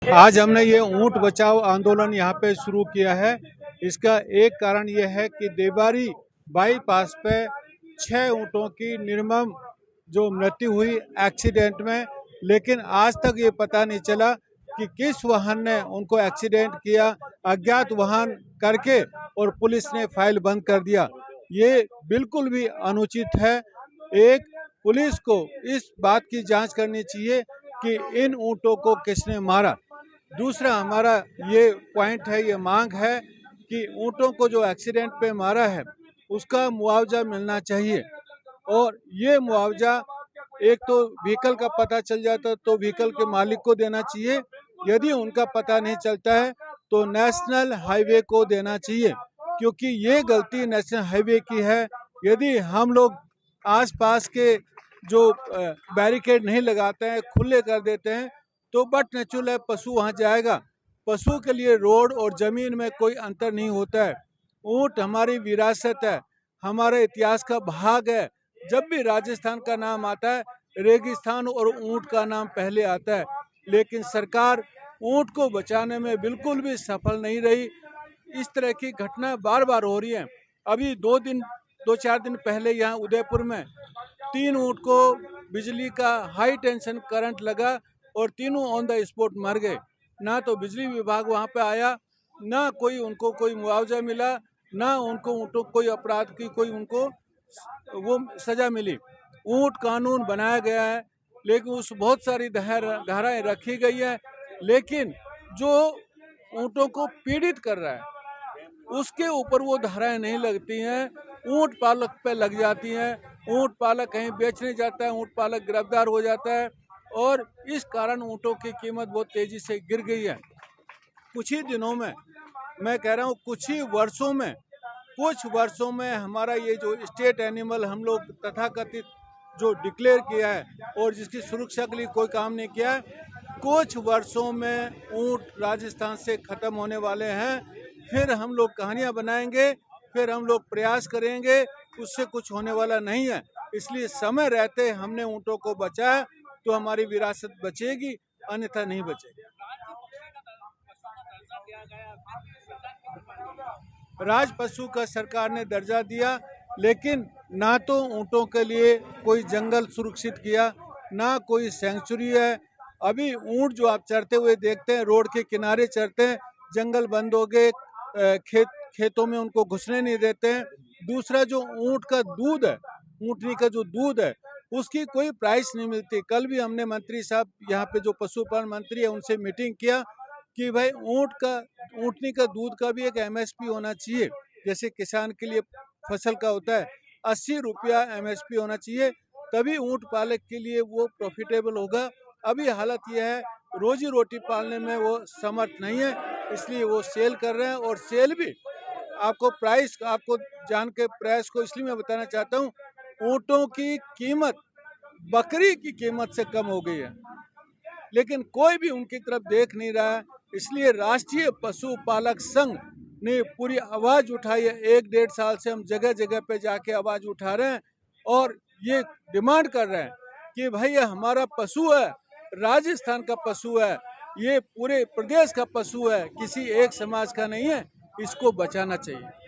आज हमने ये ऊंट बचाओ आंदोलन यहाँ पे शुरू किया है। इसका एक कारण ये है कि देबारी बाईपास पे 6 ऊँटों की निर्मम जो मृत्यु हुई एक्सीडेंट में, लेकिन आज तक ये पता नहीं चला कि किस वाहन ने उनको एक्सीडेंट किया। अज्ञात वाहन करके और पुलिस ने फाइल बंद कर दिया। ये बिल्कुल भी अनुचित है। एक, पुलिस को इस बात की जांच करनी चाहिए कि इन ऊँटों को किसने मारा। दूसरा हमारा ये पॉइंट है, ये मांग है कि ऊँटों को जो एक्सीडेंट पे मारा है उसका मुआवजा मिलना चाहिए। और ये मुआवजा एक तो व्हीकल का पता चल जाता तो व्हीकल के मालिक को देना चाहिए, यदि उनका पता नहीं चलता है तो नेशनल हाईवे को देना चाहिए, क्योंकि ये गलती नेशनल हाईवे की है। यदि हम लोग आसपास के जो बैरिकेड नहीं लगाते हैं, खुले कर देते हैं, तो बट नेचुरल है पशु वहाँ जाएगा। पशु के लिए रोड और ज़मीन में कोई अंतर नहीं होता है। ऊँट हमारी विरासत है, हमारे इतिहास का भाग है। जब भी राजस्थान का नाम आता है, रेगिस्तान और ऊँट का नाम पहले आता है, लेकिन सरकार ऊँट को बचाने में बिल्कुल भी सफल नहीं रही। इस तरह की घटना बार बार हो रही है। अभी 2-4 दिन पहले यहाँ उदयपुर में 3 ऊँट को बिजली का हाई टेंशन करंट लगा और तीनों ऑन द स्पॉट मर गए। ना तो बिजली विभाग वहाँ पे आया, ना कोई उनको कोई मुआवजा मिला, ना उनको ऊँटों कोई अपराध की कोई उनको वो सजा मिली। ऊँट कानून बनाया गया है, लेकिन उस बहुत सारी धाराएं रखी गई है, लेकिन जो ऊँटों को पीड़ित कर रहा है उसके ऊपर वो धाराएं नहीं लगती हैं। ऊँट पालक पे लग जाती हैं। ऊँट पालक कहीं बेचने जाता है, ऊँट पालक गिरफ्तार हो जाता है और इस कारण ऊँटों की कीमत बहुत तेजी से गिर गई है। कुछ ही दिनों में, मैं कह रहा हूँ कुछ वर्षों में हमारा ये जो स्टेट एनिमल हम लोग तथाकथित जो डिक्लेयर किया है और जिसकी सुरक्षा के लिए कोई काम नहीं किया है, कुछ वर्षों में ऊँट राजस्थान से खत्म होने वाले हैं। फिर हम लोग कहानियाँ बनाएंगे, फिर हम लोग प्रयास करेंगे, उससे कुछ होने वाला नहीं है। इसलिए समय रहते हमने ऊँटों को बचाया तो हमारी विरासत बचेगी, अन्यथा नहीं बचेगी। राज पशु का सरकार ने दर्जा दिया, लेकिन ना तो ऊँटों के लिए कोई जंगल सुरक्षित किया, ना कोई सेंचुरी है। अभी ऊँट जो आप चरते हुए देखते हैं, रोड के किनारे चरते हैं, जंगल बंद हो गए, खेतों में उनको घुसने नहीं देते हैं। दूसरा जो ऊँट का दूध है, ऊँटनी का जो दूध है, उसकी कोई प्राइस नहीं मिलती। कल भी हमने मंत्री साहब यहाँ पे जो पशुपालन मंत्री है उनसे मीटिंग किया कि भाई ऊँटनी का दूध का भी एक MSP होना चाहिए, जैसे किसान के लिए फसल का होता है। 80 रुपया MSP होना चाहिए, तभी ऊँट पालक के लिए वो प्रॉफिटेबल होगा। अभी हालत यह है, रोजी रोटी पालने में वो समर्थ नहीं है, इसलिए वो सेल कर रहे हैं। और सेल भी आपको जान के प्राइस को इसलिए मैं बताना चाहता हूँ, ऊँटों की कीमत बकरी की कीमत से कम हो गई है, लेकिन कोई भी उनकी तरफ देख नहीं रहा है। इसलिए राष्ट्रीय पशुपालक संघ ने पूरी आवाज़ उठाई है। 1-1.5 साल से हम जगह जगह पे जाके आवाज़ उठा रहे हैं और ये डिमांड कर रहे हैं कि भाई ये हमारा पशु है, राजस्थान का पशु है, ये पूरे प्रदेश का पशु है, किसी एक समाज का नहीं है, इसको बचाना चाहिए।